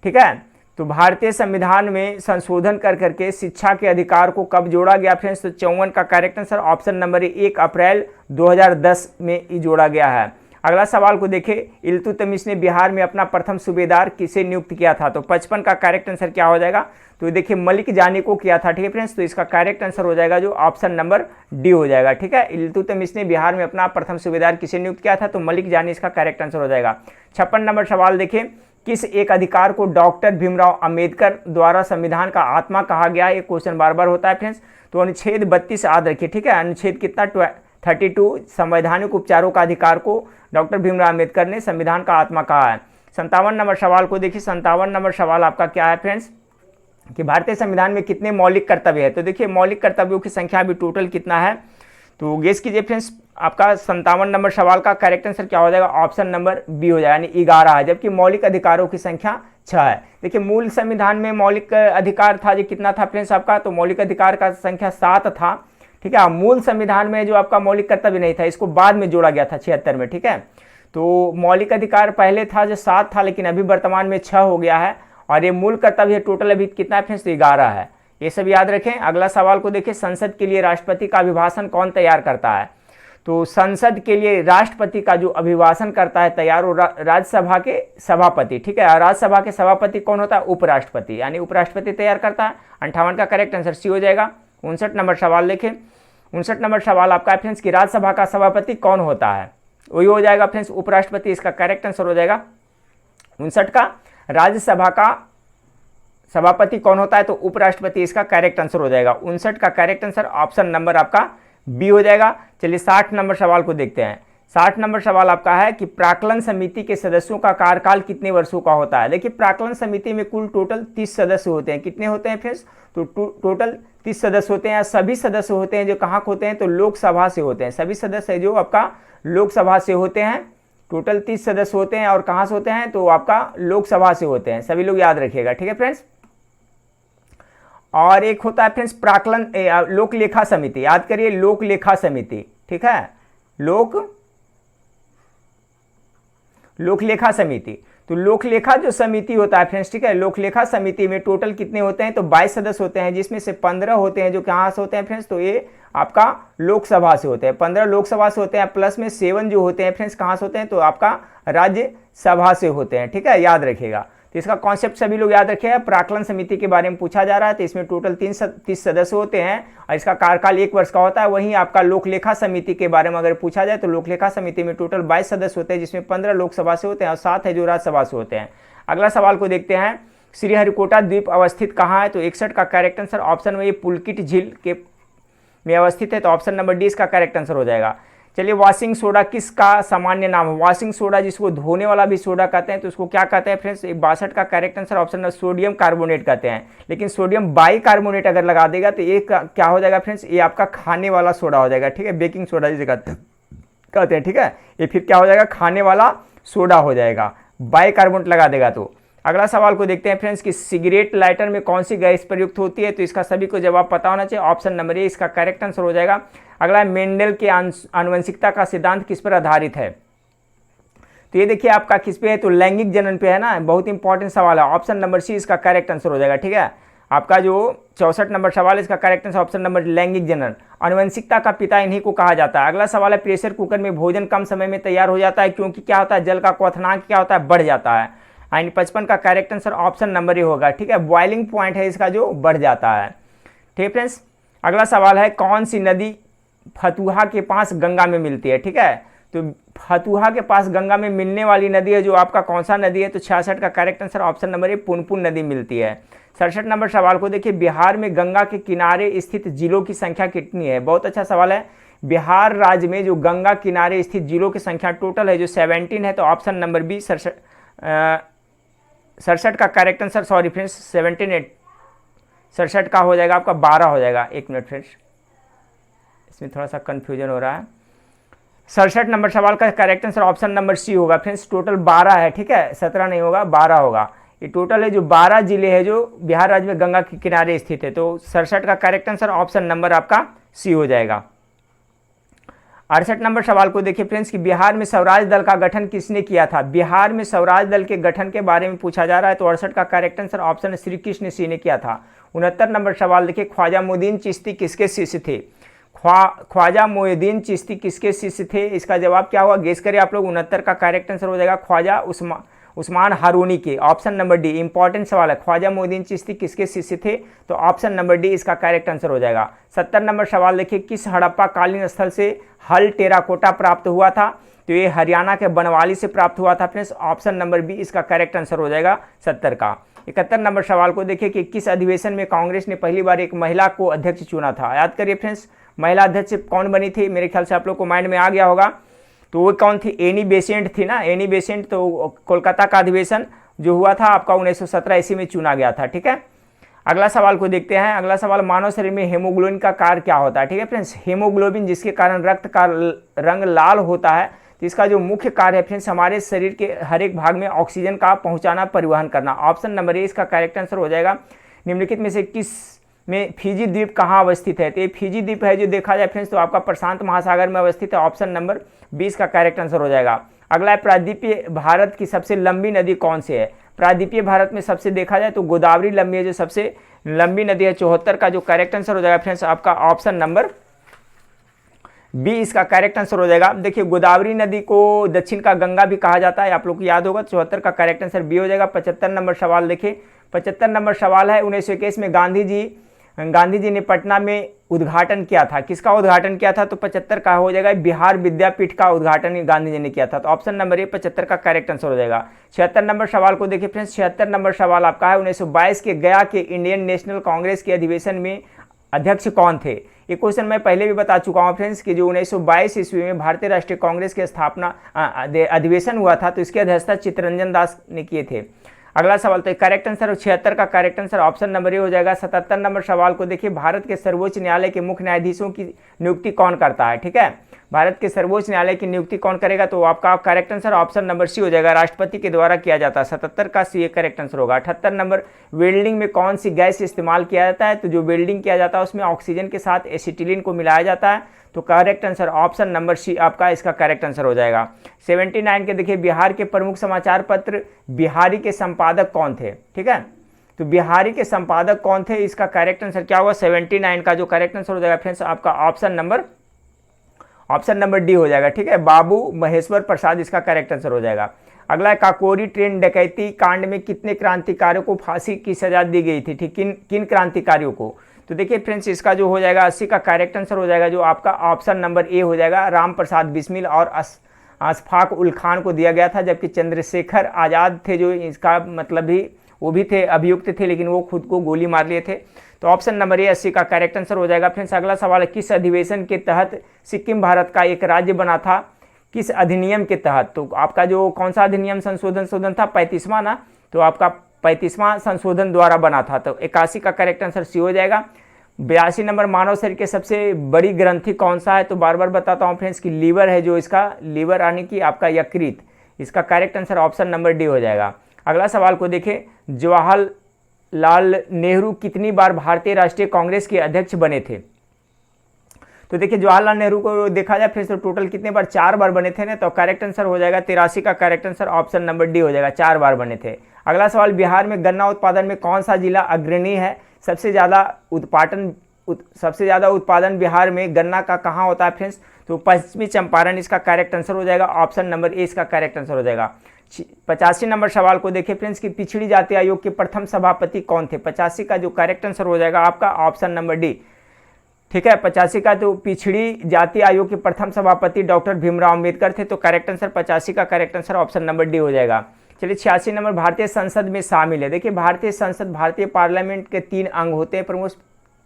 ठीक है, तो भारतीय संविधान में संशोधन कर करके शिक्षा के अधिकार को कब जोड़ा गया फ्रेंड्स? तो 54 का करेक्ट आंसर ऑप्शन नंबर 1 अप्रैल 2010 में ही जोड़ा गया है। अगला सवाल को देखिए, इल्तुतमिश ने बिहार में अपना प्रथम सूबेदार किसे नियुक्त किया था? तो 55 का करेक्ट आंसर क्या हो जाएगा? तो देखिए मलिक जानी को किया था। ठीक है फ्रेंड्स, तो इसका करेक्ट आंसर हो जाएगा जो ऑप्शन नंबर डी हो जाएगा। ठीक है, इल्तुतमिश ने बिहार में अपना प्रथम सूबेदार किसे नियुक्त किया था? तो मलिक जानी इसका करेक्ट आंसर हो जाएगा। 56 नंबर सवाल देखिए, किस एक अधिकार को डॉक्टर भीमराव अंबेडकर द्वारा संविधान का आत्मा कहा गया है? एक क्वेश्चन बार बार होता है फ्रेंड्स, तो अनुच्छेद 32 याद रखिए। ठीक है, अनुच्छेद कितना 32 संवैधानिक उपचारों का अधिकार को डॉक्टर भीमराव अंबेडकर ने संविधान का आत्मा कहा है। 57 नंबर सवाल को देखिए, 57 नंबर सवाल आपका क्या है फ्रेंड्स कि भारतीय संविधान में कितने मौलिक कर्तव्य है? तो देखिए मौलिक कर्तव्यों की संख्या भी टोटल कितना है, तो गेस कीजिए फ्रेंड्स। आपका 57 नंबर सवाल का करेक्ट आंसर क्या हो जाएगा? ऑप्शन नंबर बी हो जाएगा, यानी 11 है, जबकि मौलिक अधिकारों की संख्या 6 है। देखिए मूल संविधान में मौलिक अधिकार था जो कितना था फ्रेंड्स आपका? तो मौलिक अधिकार का संख्या 7 था। ठीक है, मूल संविधान में जो आपका मौलिक कर्तव्य नहीं था, इसको बाद में जोड़ा गया था 76 में। ठीक है, तो मौलिक अधिकार पहले था जो 7 था, लेकिन अभी वर्तमान में 6 हो गया है, और ये मूल कर्तव्य टोटल अभी कितना है फ्रेंड्स? 11 है, ये सब याद रखें। अगला सवाल को देखिए, संसद के लिए राष्ट्रपति का अभिभाषण कौन तैयार करता है? तो संसद के लिए राष्ट्रपति का जो अभिभाषण करता है तैयार, वो राज्यसभा के सभापति। ठीक है, राज्यसभा के सभापति कौन होता है? उपराष्ट्रपति, यानी उपराष्ट्रपति तैयार करता है। 58 का करेक्ट आंसर सी हो जाएगा। 59 नंबर सवाल देखें, 59 नंबर सवाल आपका है फ्रेंड्स कि राज्यसभा का सभापति कौन होता है? वही हो जाएगा फ्रेंड्स उपराष्ट्रपति, इसका करेक्ट आंसर हो जाएगा। 59 का राज्यसभा का सभापति कौन होता है? तो उपराष्ट्रपति, इसका करेक्ट आंसर हो जाएगा। 59 का करेक्ट आंसर ऑप्शन नंबर आपका बी हो जाएगा। चलिए 60 नंबर सवाल को देखते हैं। 60 नंबर सवाल आपका है कि प्राक्कलन समिति के सदस्यों का कार्यकाल कितने वर्षों का होता है? देखिए प्राक्कलन समिति में कुल टोटल 30 सदस्य होते हैं। कितने होते हैं फ्रेंड्स? तो टोटल 30 सदस्य होते हैं। सभी सदस्य होते हैं जो कहाँ होते हैं? तो लोकसभा से होते हैं। सभी सदस्य जो आपका लोकसभा से होते हैं, टोटल 30 सदस्य होते हैं, और कहाँ से होते हैं? तो आपका लोकसभा से होते हैं। सभी लोग याद रखिएगा। ठीक है फ्रेंड्स, और एक होता है फ्रेंड्स प्राक्कलन लोक लेखा समिति, याद करिए लोक लेखा समिति। ठीक है, लोक लेखा समिति, तो लोक लेखा जो समिति होता है फ्रेंड्स, ठीक है, लोक लेखा समिति में टोटल कितने होते हैं? तो 22 सदस्य होते हैं, जिसमें से 15 होते हैं जो कहाँ से होते हैं फ्रेंड्स? तो ये आपका लोकसभा से होते हैं। 15 लोकसभा से होते हैं, प्लस में 7 जो होते हैं फ्रेंड्स कहाँ से होते हैं? तो आपका राज्यसभा से होते हैं। ठीक है, याद रखिएगा। तो इसका कॉन्सेप्ट सभी लोग याद रखिएगा। प्राक्कलन समिति के बारे में पूछा जा रहा है, तो इसमें टोटल 30 सदस्य होते हैं, और इसका कार्यकाल 1 वर्ष का होता है। वहीं आपका लोकलेखा समिति के बारे में अगर पूछा जाए तो लोकलेखा समिति में टोटल 22 सदस्य होते हैं, जिसमें 15 लोकसभा से होते हैं और 7 है जो राज्यसभा से होते हैं। अगला सवाल को देखते हैं, श्रीहरिकोटा द्वीप अवस्थित कहाँ है? तो 61 का करेक्ट आंसर ऑप्शन में ये पुलकित झील के में अवस्थित है, तो ऑप्शन नंबर डी इसका करेक्ट आंसर हो जाएगा। चलिए वॉशिंग सोडा किसका सामान्य नाम है? वॉशिंग सोडा जिसको धोने वाला भी सोडा कहते हैं, तो उसको क्या कहते हैं फ्रेंड्स? 62 का correct answer option number sodium carbonate कहते हैं। लेकिन सोडियम बाइकार्बोनेट अगर लगा देगा तो ये क्या हो जाएगा फ्रेंड्स? ये आपका खाने वाला सोडा हो जाएगा। ठीक है, बेकिंग सोडा जिसे कहते हैं। ठीक है, ये फिर क्या हो जाएगा? खाने वाला सोडा हो जाएगा, बाइकार्बोनेट लगा देगा। तो अगला सवाल को देखते हैं फ्रेंड्स कि सिगरेट लाइटर में कौन सी गैस प्रयुक्त होती है? तो इसका सभी को जवाब पता होना चाहिए। ऑप्शन नंबर ए इसका करेक्ट आंसर हो जाएगा। अगला मेंडल के आनुवंशिकता का सिद्धांत किस पर आधारित है? तो ये देखिए आपका किस पे है? तो लैंगिक जनन पे है ना, बहुत इंपॉर्टेंट सवाल है। ऑप्शन नंबर सी इसका करेक्ट आंसर हो जाएगा। ठीक है, आपका जो 64 नंबर सवाल है इसका करेक्ट आंसर ऑप्शन नंबर लैंगिक जनन, आनुवंशिकता का पिता इन्हीं को कहा जाता है। अगला सवाल है, प्रेशर कुकर में भोजन कम समय में तैयार हो जाता है क्योंकि क्या होता है? जल का क्वथनांक क्या होता है? बढ़ जाता है। यानी 55 का करेक्ट आंसर ऑप्शन नंबर ए होगा। ठीक है, बॉइलिंग पॉइंट है इसका जो बढ़ जाता है। ठीक है फ्रेंड्स, अगला सवाल है, कौन सी नदी फतुहा के पास गंगा में मिलती है? ठीक है, तो फतुहा के पास गंगा में मिलने वाली नदी है जो आपका कौन सा नदी है, तो 66 का करेक्ट आंसर ऑप्शन नंबर ए पुनपुन नदी मिलती है। 67 नंबर सवाल को देखिए, बिहार में गंगा के किनारे स्थित जिलों की संख्या कितनी है। बहुत अच्छा सवाल है। बिहार राज्य में जो गंगा किनारे स्थित जिलों की संख्या टोटल है जो 17 है, तो ऑप्शन नंबर बी 67 का करेक्ट आंसर, सॉरी फ्रेंड्स 17 67 का हो जाएगा आपका 12 हो जाएगा। एक मिनट फ्रेंड्स, इसमें थोड़ा सा कंफ्यूजन हो रहा है। 67 नंबर सवाल का correct answer option number C होगा फ्रेंड्स। टोटल 12 है, ठीक है, 17 नहीं होगा, 12 होगा। ये टोटल है जो 12 जिले हैं जो बिहार राज्य में गंगा के किनारे स्थित है, तो 67 का करेक्ट आंसर ऑप्शन नंबर आपका सी हो जाएगा। 68 नंबर सवाल को देखिए फ्रेंड्स कि बिहार में स्वराज दल का गठन किसने किया था। बिहार में स्वराज दल के गठन के बारे में पूछा जा रहा है, तो 68 का correct answer option Shri Krishna Singh ने किया था। 69 नंबर सवाल देखिए, ख्वाजा मोइनुद्दीन चिश्ती किसके शिष्य थे। ख्वाजा मोइनुद्दीन चिश्ती किसके शिष्य थे, इसका जवाब क्या होगा, गेस करिए आप लोग। 69 का करेक्ट आंसर हो जाएगा ख्वाजा उस्मान हारूनी के, ऑप्शन नंबर डी। इंपॉर्टेंट सवाल है, ख्वाजा मोइनुद्दीन चिश्ती किसके शिष्य थे, तो ऑप्शन नंबर डी इसका करेक्ट आंसर हो जाएगा। 70 नंबर सवाल देखिए, किस हड़प्पा कालीन स्थल से हल टेराकोटा प्राप्त हुआ था, तो ये हरियाणा के बनवाली से प्राप्त हुआ था फ्रेंड्स, ऑप्शन नंबर बी इसका करेक्ट आंसर हो जाएगा 70 का। 71 नंबर सवाल को देखिए कि किस अधिवेशन में कांग्रेस ने पहली बार एक महिला को अध्यक्ष चुना था। याद करिए फ्रेंड्स, महिला अध्यक्ष कौन बनी थी, मेरे ख्याल से आप लोग को माइंड में आ गया होगा, तो वो कौन थी, एनी बेसेंट थी ना, एनी बेसेंट। तो कोलकाता का अधिवेशन जो हुआ था आपका 1917 ईस्वी में चुना गया था, ठीक है। अगला सवाल को देखते हैं। अगला सवाल, मानव शरीर में हेमोग्लोबिन का कार्य क्या होता है, ठीक है फ्रेंड्स। हेमोग्लोबिन जिसके कारण रक्त का रंग लाल होता है, तो इसका जो मुख्य कार्य है फ्रेंड्स, हमारे शरीर के हर एक भाग में ऑक्सीजन का पहुंचाना, परिवहन करना। ऑप्शन नंबर ए इसका करेक्ट आंसर हो जाएगा। निम्नलिखित में से किस में फिजी द्वीप कहाँ अवस्थित है, तो ये फिजी द्वीप है जो देखा जाए फ्रेंड्स तो आपका प्रशांत महासागर में अवस्थित है, ऑप्शन नंबर 20 का करेक्ट आंसर हो जाएगा। अगला है, प्रायद्वीपीय भारत की सबसे लंबी नदी कौन सी है। प्रायद्वीपीय भारत में सबसे देखा जाए तो गोदावरी लंबी है, जो सबसे लंबी नदी है। 74 का जो करेक्ट आंसर हो जाएगा फ्रेंड्स आपका ऑप्शन नंबर बी इसका करेक्ट आंसर हो जाएगा। देखिए, गोदावरी नदी को दक्षिण का गंगा भी कहा जाता है, आप लोग को याद होगा। 74 का करेक्ट आंसर बी हो जाएगा। 75 नंबर सवाल देखिए, 75 नंबर सवाल है, 1921 में गांधी जी ने पटना में उद्घाटन किया था। किसका उद्घाटन किया था, तो 75 का हो जाएगा, बिहार विद्यापीठ का उद्घाटन गांधी जी ने किया था, तो ऑप्शन नंबर ए 75 का करेक्ट आंसर हो जाएगा। 76 नंबर सवाल को देखिए फ्रेंड्स, 76 नंबर सवाल आपका है, 1922 के गया के इंडियन नेशनल कांग्रेस के अधिवेशन में अध्यक्ष कौन थे। ये क्वेश्चन मैं पहले भी बता चुका हूँ फ्रेंड्स कि जो 1922 ईस्वी में भारतीय राष्ट्रीय कांग्रेस की स्थापना अधिवेशन हुआ था, तो इसकी अध्यक्षता चित्तरंजन दास ने किए थे। अगला सवाल, तो करेक्ट आंसर 76 का करेक्ट आंसर ऑप्शन नंबर ए हो जाएगा। 77 नंबर सवाल को देखिए, भारत के सर्वोच्च न्यायालय के मुख्य न्यायाधीशों की नियुक्ति कौन करता है, ठीक है। भारत के सर्वोच्च न्यायालय की नियुक्ति कौन करेगा, तो आपका correct answer option number C हो जाएगा, राष्ट्रपति के द्वारा किया जाता है। 77 का सी करेक्ट आंसर होगा। 78 नंबर, वेल्डिंग में कौन सी गैस इस्तेमाल किया जाता है, तो जो वेल्डिंग किया जाता है उसमें ऑक्सीजन के साथ एसिटिलीन को मिलाया जाता है, तो correct answer option number C आपका इसका करेक्ट आंसर हो जाएगा। 79 के देखिए, बिहार के प्रमुख समाचार पत्र बिहारी के संपादक कौन थे, ठीक है। तो बिहारी के संपादक कौन थे, इसका करेक्ट आंसर क्या हुआ, 79 का जो करेक्ट आंसर हो जाएगा फ्रेंड्स आपका ऑप्शन नंबर डी हो जाएगा, ठीक है। बाबू महेश्वर प्रसाद इसका करेक्ट आंसर हो जाएगा। अगला है, काकोरी ट्रेन डकैती कांड में कितने क्रांतिकारियों को फांसी की सजा दी गई थी, ठीक, किन क्रांतिकारियों को। तो देखिए फ्रेंड्स, इसका जो हो जाएगा 80 का करेक्ट आंसर हो जाएगा, जो आपका ऑप्शन नंबर ए हो जाएगा। राम प्रसाद बिस्मिल और अशफाक उल खान को दिया गया था, जबकि चंद्रशेखर आज़ाद थे जो इसका मतलब भी वो भी थे, अभियुक्त थे, लेकिन वो खुद को गोली मार लिए थे, तो ऑप्शन नंबर ए 80 का करेक्ट आंसर हो जाएगा। फ्रेंड्स अगला सवाल है, किस अधिवेशन के तहत सिक्किम भारत का एक राज्य बना था, किस अधिनियम के तहत। तो आपका जो कौन सा अधिनियम संशोधन था, 35वां ना, तो आपका 35वां संशोधन द्वारा बना था, तो 81 का करेक्ट आंसर सी हो जाएगा। 82 नंबर, मानव शरीर के सबसे बड़ी ग्रंथि कौन सा है, तो बार बार बताता हूँ फ्रेंड्स कि लीवर है, जो इसका लीवर यानी कि आपका यकृत, इसका correct answer option number D हो जाएगा। अगला सवाल को देखिए, जवाहरलाल नेहरू कितनी बार भारतीय राष्ट्रीय कांग्रेस के अध्यक्ष बने थे। तो देखिए, जवाहरलाल नेहरू को देखा जाए फिर तो टोटल कितने बार, 4 बार बने थे ना, तो करेक्ट आंसर हो जाएगा 83 का correct answer option number D हो जाएगा, 4 बार बने थे। अगला सवाल, बिहार में गन्ना उत्पादन में कौन सा जिला अग्रणी है, सबसे ज़्यादा उत्पादन बिहार में गन्ना का कहाँ होता है फ्रेंड्स, तो पश्चिमी चंपारण इसका करेक्ट आंसर हो जाएगा, ऑप्शन नंबर ए इसका करेक्ट आंसर हो जाएगा। 85 नंबर सवाल को देखिए फ्रेंड्स कि पिछड़ी जाति आयोग के प्रथम सभापति कौन थे। 85 का जो करेक्ट आंसर हो जाएगा आपका ऑप्शन नंबर डी, ठीक है। 85 का तो पिछड़ी जाति आयोग के प्रथम सभापति डॉक्टर भीमराव अंबेडकर थे, तो करेक्ट आंसर 85 का correct answer option number D हो जाएगा। चलिए 86 नंबर भारतीय संसद में शामिल है। देखिए भारतीय संसद, भारतीय पार्लियामेंट के 3 अंग होते हैं,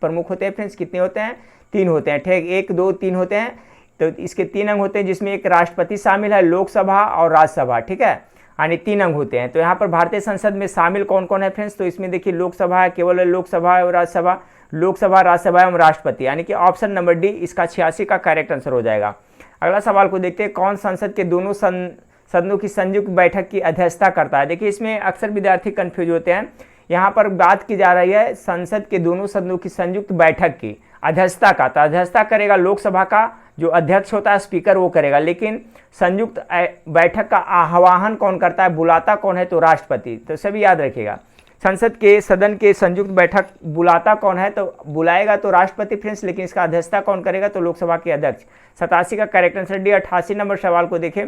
प्रमुख होते हैं फ्रेंड्स। कितने होते हैं? 3 होते हैं, ठीक। 1 2 3 होते हैं, तो इसके 3 अंग होते हैं, जिसमें एक राष्ट्रपति शामिल है, लोकसभा और राज्यसभा, ठीक है, यानी 3 अंग होते हैं। तो यहाँ पर भारतीय संसद में शामिल कौन कौन है फ्रेंड्स? तो इसमें देखिए लोकसभा है, केवल लोकसभा और राज्यसभा, लोकसभा, राज्यसभा एवं राष्ट्रपति, यानी कि ऑप्शन नंबर डी इसका 86 का करेक्ट आंसर हो जाएगा। अगला सवाल को देखते हैं, कौन संसद के दोनों सदनों की संयुक्त बैठक की अध्यक्षता करता है? देखिए इसमें अक्सर विद्यार्थी कंफ्यूज होते हैं। यहाँ पर बात की जा रही है संसद के दोनों सदनों की संयुक्त बैठक की अध्यक्षता का, तो अध्यक्षता करेगा लोकसभा का जो अध्यक्ष होता है, स्पीकर, वो करेगा, लेकिन संयुक्त बैठक का आह्वान कौन करता है, बुलाता कौन है? तो राष्ट्रपति। तो सभी याद रखिएगा, संसद के सदन के संयुक्त बैठक बुलाता कौन है? तो बुलाएगा तो राष्ट्रपति फ्रेंड्स, लेकिन इसका अध्यक्षता कौन करेगा? तो लोकसभा के अध्यक्ष। 87 का करेक्ट आंसर डी। 88 नंबर सवाल को देखें।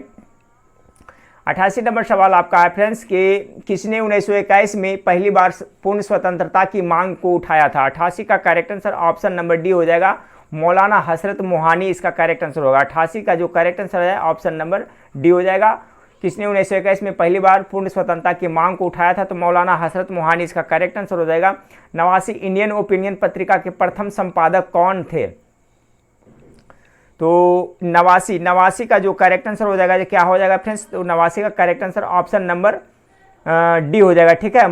88 नंबर सवाल आपका है फ्रेंड्स कि किसने 1921 में पहली बार पूर्ण स्वतंत्रता की मांग को उठाया था? 88 का correct answer option number D हो जाएगा, मौलाना हजरत मोहानी इसका करेक्ट आंसर होगा। 88 का जो करेक्ट आंसर है ऑप्शन नंबर डी हो जाएगा। किसने 1921 में पहली बार पूर्ण स्वतंत्रता की मांग को उठाया था? तो मौलाना हजरत मोहानी इसका करेक्ट आंसर हो जाएगा। 89 इंडियन ओपिनियन पत्रिका के प्रथम संपादक कौन थे? तो 89 का जो करेक्ट आंसर हो जाएगा क्या हो जाएगा फ्रेंड्स? तो 89 का correct answer option number D हो जाएगा, ठीक है,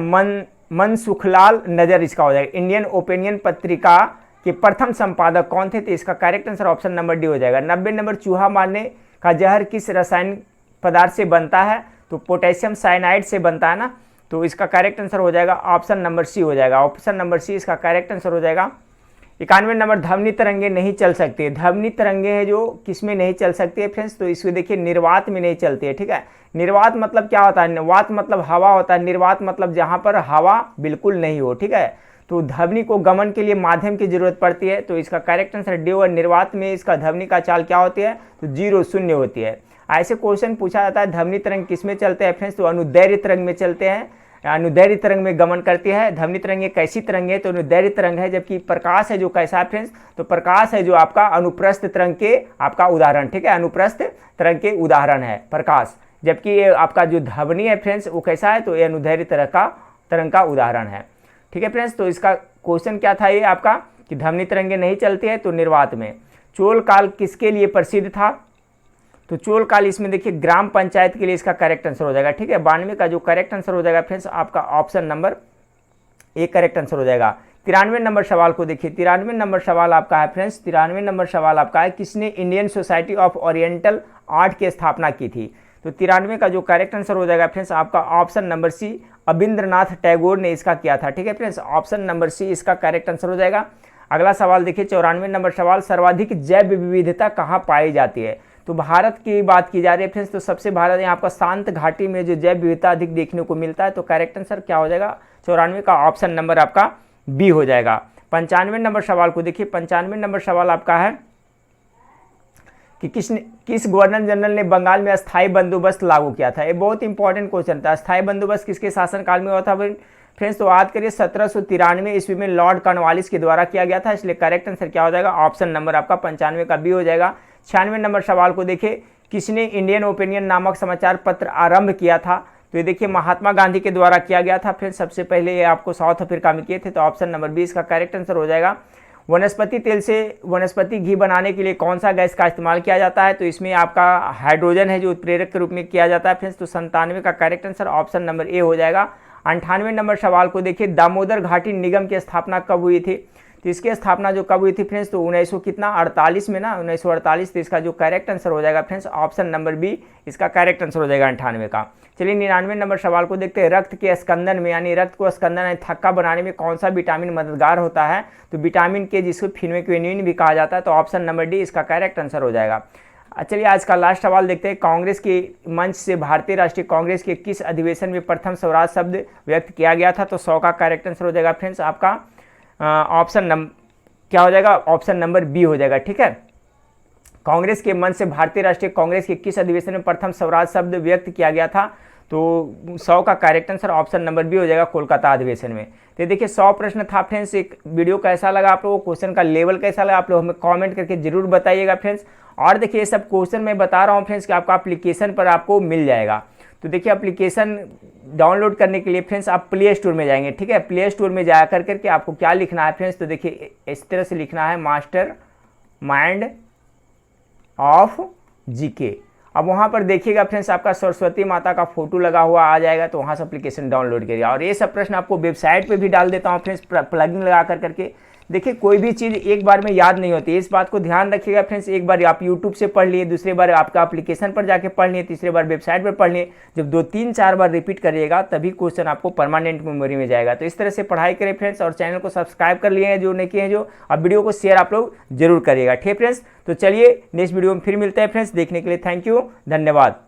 मनसुखलाल नजर इसका हो जाएगा। इंडियन ओपिनियन पत्रिका के प्रथम संपादक कौन थे? तो इसका correct answer option number D हो जाएगा। 90 नंबर चूहा मारने का जहर किस रासायनिक पदार्थ से बनता है? तो पोटेशियम साइनाइड से बनता है ना, तो इसका करेक्ट आंसर हो जाएगा ऑप्शन नंबर सी हो जाएगा। ऑप्शन नंबर सी इसका करेक्ट आंसर हो जाएगा। 91 नंबर ध्वनि तरंगे नहीं चल सकती। ध्वनि तरंगे है जो किस में नहीं चल सकती है फ्रेंड्स? तो इसको देखिए निर्वात में नहीं चलती है, ठीक है। निर्वात मतलब क्या होता है? वात मतलब हवा होता है, निर्वात मतलब जहां पर हवा बिल्कुल नहीं हो, ठीक है। तो ध्वनि को गमन के लिए माध्यम की जरूरत पड़ती है, तो इसका करेक्ट आंसर डी होगा। निर्वात में इसका ध्वनि का चाल क्या होती है? तो 0 0 होती है। ऐसे क्वेश्चन पूछा जाता है ध्वनि तरंग किस में चलते हैं फ्रेंड्स? तो अनुदैर्घ्य तरंग में चलते हैं, अनुदैर्घ्य तरंग में गमन करती है। ध्वनि तरंग कैसी तरंग है? तो अनुदैर्घ्य तरंग है, जबकि प्रकाश है जो कैसा है फ्रेंड्स? तो प्रकाश है जो आपका अनुप्रस्थ तरंग के आपका उदाहरण, ठीक है, अनुप्रस्थ तरंग के उदाहरण है प्रकाश, जबकि ये आपका जो ध्वनि है फ्रेंड्स वो कैसा है? तो ये अनुदैर्घ्य तरंग का उदाहरण है, ठीक है फ्रेंड्स। तो इसका क्वेश्चन क्या था ये आपका कि ध्वनि तरंगे नहीं चलती है तो निर्वात में। चोल काल किसके लिए प्रसिद्ध था? तो चोल काल इसमें देखिए ग्राम पंचायत के लिए इसका करेक्ट आंसर हो जाएगा, ठीक है। 92 का जो करेक्ट आंसर हो जाएगा फ्रेंड्स आपका option number A correct answer हो जाएगा। 93 नंबर सवाल को देखिए। 93 नंबर सवाल आपका है फ्रेंड्स, 93 नंबर सवाल आपका है, किसने Indian society of oriental art की स्थापना की थी? तो 93 का जो करेक्ट आंसर हो जाएगा फ्रेंड्स आपका ऑप्शन नंबर सी, अबिंद्रनाथ टैगोर ने इसका किया था, ठीक है फ्रेंड्स। ऑप्शन नंबर सी इसका करेक्ट आंसर हो जाएगा। अगला सवाल देखिए 94 नंबर सवाल, सर्वाधिक जैव विविधता कहाँ पाई जाती है? तो भारत की बात की जा रही है फ्रेंड्स, तो सबसे भारत यहाँ आपका शांत घाटी में जो जैव विविधता अधिक देखने को मिलता है, तो करेक्ट आंसर क्या हो जाएगा? 94 का ऑप्शन नंबर आपका बी हो जाएगा। 95 नंबर सवाल को देखिए। 95 नंबर सवाल आपका है कि किस गवर्नर जनरल ने बंगाल में अस्थायी बंदोबस्त लागू किया था? ये बहुत इंपॉर्टेंट क्वेश्चन था। अस्थायी बंदोबस्त किसके शासनकाल में हुआ था फ्रेंड्स? तो याद करिए 1793 ईस्वी में लॉर्ड कॉर्नवालिस के द्वारा किया गया था, इसलिए करेक्ट आंसर क्या हो जाएगा? ऑप्शन नंबर आपका 95 का बी हो जाएगा। 96 नंबर सवाल को देखिए, किसने इंडियन ओपिनियन नामक समाचार पत्र आरंभ किया था? तो ये देखिए महात्मा गांधी के द्वारा किया गया था फ्रेंड्स। सबसे पहले ये आपको साउथ अफ्रीका में किए थे, तो ऑप्शन नंबर 20 का करेक्ट आंसर हो जाएगा। वनस्पति तेल से वनस्पति घी बनाने के लिए कौन सा गैस का इस्तेमाल किया जाता है? तो इसमें आपका हाइड्रोजन है जो उत्प्रेरक के रूप में किया जाता है फ्रेंड्स। तो 97 का करेक्ट आंसर ऑप्शन नंबर ए हो जाएगा। 98 नंबर सवाल को देखिए, दामोदर घाटी निगम की स्थापना कब हुई थी? तो इसकी स्थापना जो कब हुई थी फ्रेंड्स? तो 1948 में ना, 1948। तो इसका जो करेक्ट आंसर हो जाएगा फ्रेंड्स ऑप्शन नंबर बी इसका करेक्ट आंसर हो जाएगा 98 का। चलिए 99 नंबर सवाल को देखते हैं, रक्त के स्कंदन में यानी रक्त को स्कंदन यानी थक्का बनाने में कौन सा विटामिन मददगार होता है? तो विटामिन के जिसको फिनोक्विनिन भी कहा जाता है, तो ऑप्शन नंबर डी इसका करेक्ट आंसर हो जाएगा। चलिए आज का लास्ट सवाल देखते हैं, कांग्रेस के मंच से भारतीय राष्ट्रीय कांग्रेस के किस अधिवेशन में प्रथम स्वराज शब्द व्यक्त किया गया था? तो 100 का करेक्ट आंसर हो जाएगा फ्रेंड्स आपका ऑप्शन नंबर क्या हो जाएगा? ऑप्शन नंबर बी हो जाएगा, ठीक है। कांग्रेस के मन से भारतीय राष्ट्रीय कांग्रेस के किस अधिवेशन में प्रथम स्वराज शब्द व्यक्त किया गया था? तो 100 का correct answer option number B हो जाएगा, कोलकाता अधिवेशन में। तो देखिए 100 प्रश्न था फ्रेंड्स। एक वीडियो कैसा लगा आप लोगों को, क्वेश्चन का लेवल कैसा लगा आप लोग हमें कमेंट करके जरूर बताइएगा फ्रेंड्स। और देखिए ये सब क्वेश्चन मैं बता रहा हूँ फ्रेंड्स कि आपका एप्लीकेशन पर आपको मिल जाएगा। तो देखिए एप्लीकेशन डाउनलोड करने के लिए फ्रेंड्स आप प्ले स्टोर में जाएंगे, ठीक है। प्ले स्टोर में जा करके आपको क्या लिखना है फ्रेंड्स, तो देखिए इस तरह से लिखना है, मास्टर माइंड ऑफ जीके। अब वहाँ पर देखिएगा फ्रेंड्स आपका सरस्वती माता का फोटो लगा हुआ आ जाएगा, तो वहाँ से एप्लीकेशन डाउनलोड करिए। और ये सब प्रश्न आपको वेबसाइट पे भी डाल देता हूँ फ्रेंड्स, प्लगइन लगा करके। देखिए कोई भी चीज़ एक बार में याद नहीं होती, इस बात को ध्यान रखिएगा फ्रेंड्स। एक बार आप यूट्यूब से पढ़ लिए, दूसरी बार आपका एप्लीकेशन पर जाके पढ़ लिए, तीसरी बार वेबसाइट पर पढ़ लिए। जब 2, 3, 4 बार रिपीट करिएगा तभी क्वेश्चन आपको परमानेंट मेमोरी में जाएगा। तो इस तरह से पढ़ाई करें फ्रेंड्स, और चैनल को सब्सक्राइब कर लिए हैं जो नहीं किए हैं जो, अब वीडियो को शेयर आप लोग जरूर करिएगा, ठीक है फ्रेंड्स। तो चलिए नेक्स्ट वीडियो में फिर मिलते हैं फ्रेंड्स। देखने के लिए थैंक यू, धन्यवाद।